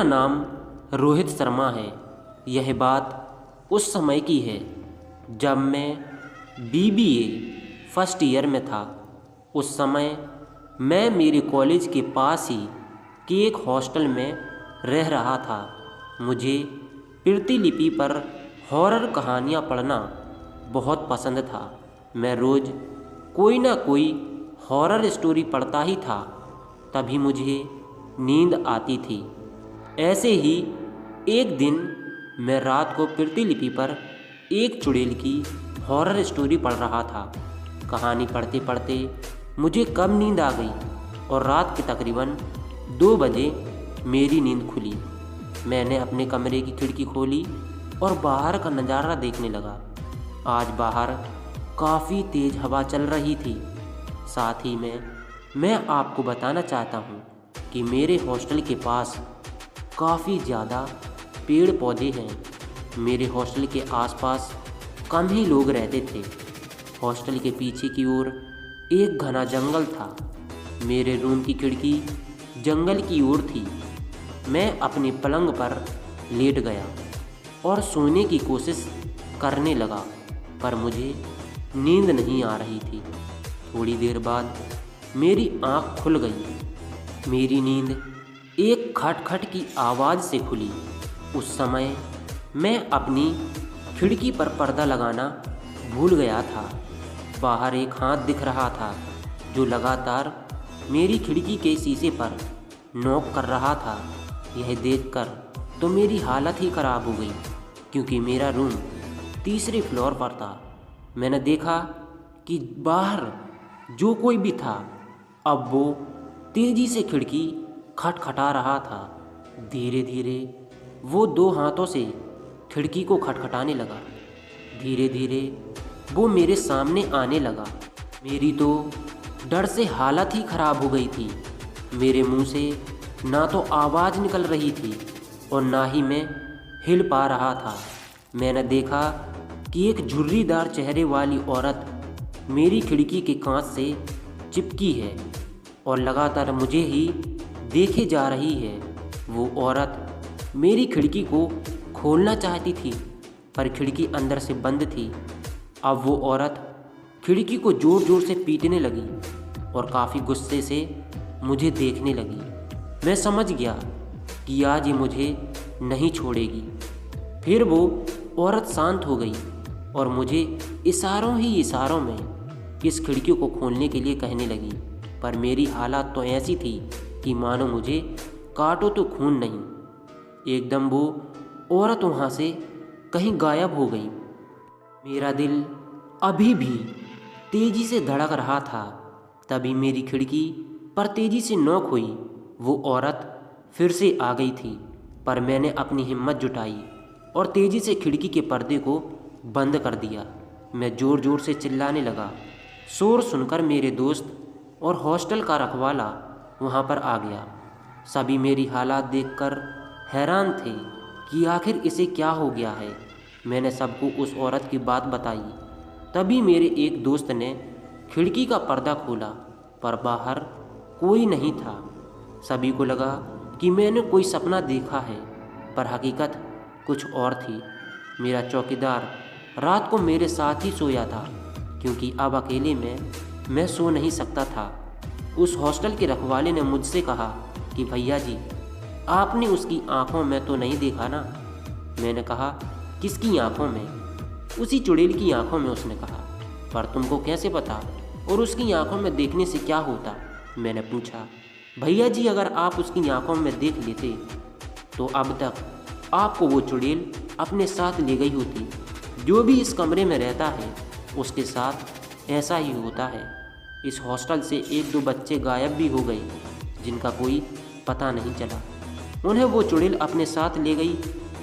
नाम रोहित शर्मा है। यह बात उस समय की है जब मैं BBA फर्स्ट ईयर में था। उस समय मैं मेरे कॉलेज के पास ही के एक हॉस्टल में रह रहा था। मुझे प्रतिलिपि पर हॉरर कहानियाँ पढ़ना बहुत पसंद था। मैं रोज़ कोई ना कोई हॉरर स्टोरी पढ़ता ही था, तभी मुझे नींद आती थी। ऐसे ही एक दिन मैं रात को प्रतिलिपि पर एक चुड़ैल की हॉरर स्टोरी पढ़ रहा था। कहानी पढ़ते पढ़ते मुझे कब नींद आ गई और रात के तकरीबन 2 बजे मेरी नींद खुली। मैंने अपने कमरे की खिड़की खोली और बाहर का नज़ारा देखने लगा। आज बाहर काफ़ी तेज़ हवा चल रही थी। साथ ही में मैं आपको बताना चाहता हूँ कि मेरे हॉस्टल के पास काफ़ी ज़्यादा पेड़ पौधे हैं। मेरे हॉस्टल के आसपास कम ही लोग रहते थे। हॉस्टल के पीछे की ओर एक घना जंगल था। मेरे रूम की खिड़की जंगल की ओर थी। मैं अपने पलंग पर लेट गया और सोने की कोशिश करने लगा, पर मुझे नींद नहीं आ रही थी। थोड़ी देर बाद मेरी आँख खुल गई। मेरी नींद एक खटखट की आवाज़ से खुली। उस समय मैं अपनी खिड़की पर पर्दा लगाना भूल गया था। बाहर एक हाथ दिख रहा था जो लगातार मेरी खिड़की के शीशे पर नॉक कर रहा था। यह देखकर तो मेरी हालत ही ख़राब हो गई, क्योंकि मेरा रूम तीसरे फ्लोर पर था। मैंने देखा कि बाहर जो कोई भी था, अब वो तेज़ी से खिड़की खटखटा रहा था। धीरे धीरे वो 2 हाथों से खिड़की को खटखटाने लगा। धीरे धीरे वो मेरे सामने आने लगा। मेरी तो डर से हालत ही ख़राब हो गई थी। मेरे मुंह से ना तो आवाज़ निकल रही थी और ना ही मैं हिल पा रहा था। मैंने देखा कि एक झुर्रीदार चेहरे वाली औरत मेरी खिड़की के कांच से चिपकी है और लगातार मुझे ही देखे जा रही है। वो औरत मेरी खिड़की को खोलना चाहती थी, पर खिड़की अंदर से बंद थी। अब वो औरत खिड़की को ज़ोर ज़ोर से पीटने लगी और काफ़ी गुस्से से मुझे देखने लगी। मैं समझ गया कि आज ये मुझे नहीं छोड़ेगी। फिर वो औरत शांत हो गई और मुझे इशारों ही इशारों में इस खिड़की को खोलने के लिए कहने लगी, पर मेरी हालत तो ऐसी थी कि मानो मुझे काटो तो खून नहीं। एकदम वो औरत वहाँ से कहीं गायब हो गई। मेरा दिल अभी भी तेज़ी से धड़क रहा था। तभी मेरी खिड़की पर तेज़ी से नॉक हुई। वो औरत फिर से आ गई थी, पर मैंने अपनी हिम्मत जुटाई और तेज़ी से खिड़की के पर्दे को बंद कर दिया। मैं ज़ोर ज़ोर से चिल्लाने लगा। शोर सुनकर मेरे दोस्त और हॉस्टल का रखवाला वहाँ पर आ गया। सभी मेरी हालात देखकर हैरान थे कि आखिर इसे क्या हो गया है। मैंने सबको उस औरत की बात बताई। तभी मेरे एक दोस्त ने खिड़की का पर्दा खोला, पर बाहर कोई नहीं था। सभी को लगा कि मैंने कोई सपना देखा है, पर हकीकत कुछ और थी। मेरा चौकीदार रात को मेरे साथ ही सोया था, क्योंकि अब अकेले में मैं सो नहीं सकता था। उस हॉस्टल के रखवाले ने मुझसे कहा कि भैया जी, आपने उसकी आंखों में तो नहीं देखा ना? मैंने कहा, किसकी आंखों में? उसी चुड़ैल की आंखों में, उसने कहा। पर तुमको कैसे पता, और उसकी आंखों में देखने से क्या होता? मैंने पूछा। भैया जी, अगर आप उसकी आंखों में देख लेते तो अब तक आपको वो चुड़ैल अपने साथ ले गई होती। जो भी इस कमरे में रहता है उसके साथ ऐसा ही होता है। इस हॉस्टल से 1-2 बच्चे गायब भी हो गए, जिनका कोई पता नहीं चला। उन्हें वो चुड़ैल अपने साथ ले गई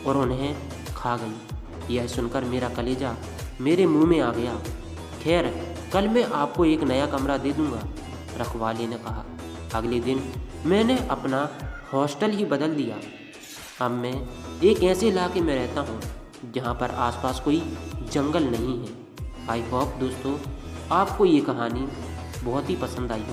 और उन्हें खा गई। यह सुनकर मेरा कलेजा मेरे मुंह में आ गया। खैर, कल मैं आपको एक नया कमरा दे दूंगा, रखवाले ने कहा। अगले दिन मैंने अपना हॉस्टल ही बदल दिया। अब मैं एक ऐसे इलाके में रहता हूँ जहाँ पर आसपास कोई जंगल नहीं है। आई होप दोस्तों आपको ये कहानी बहुत ही पसंद आई हो।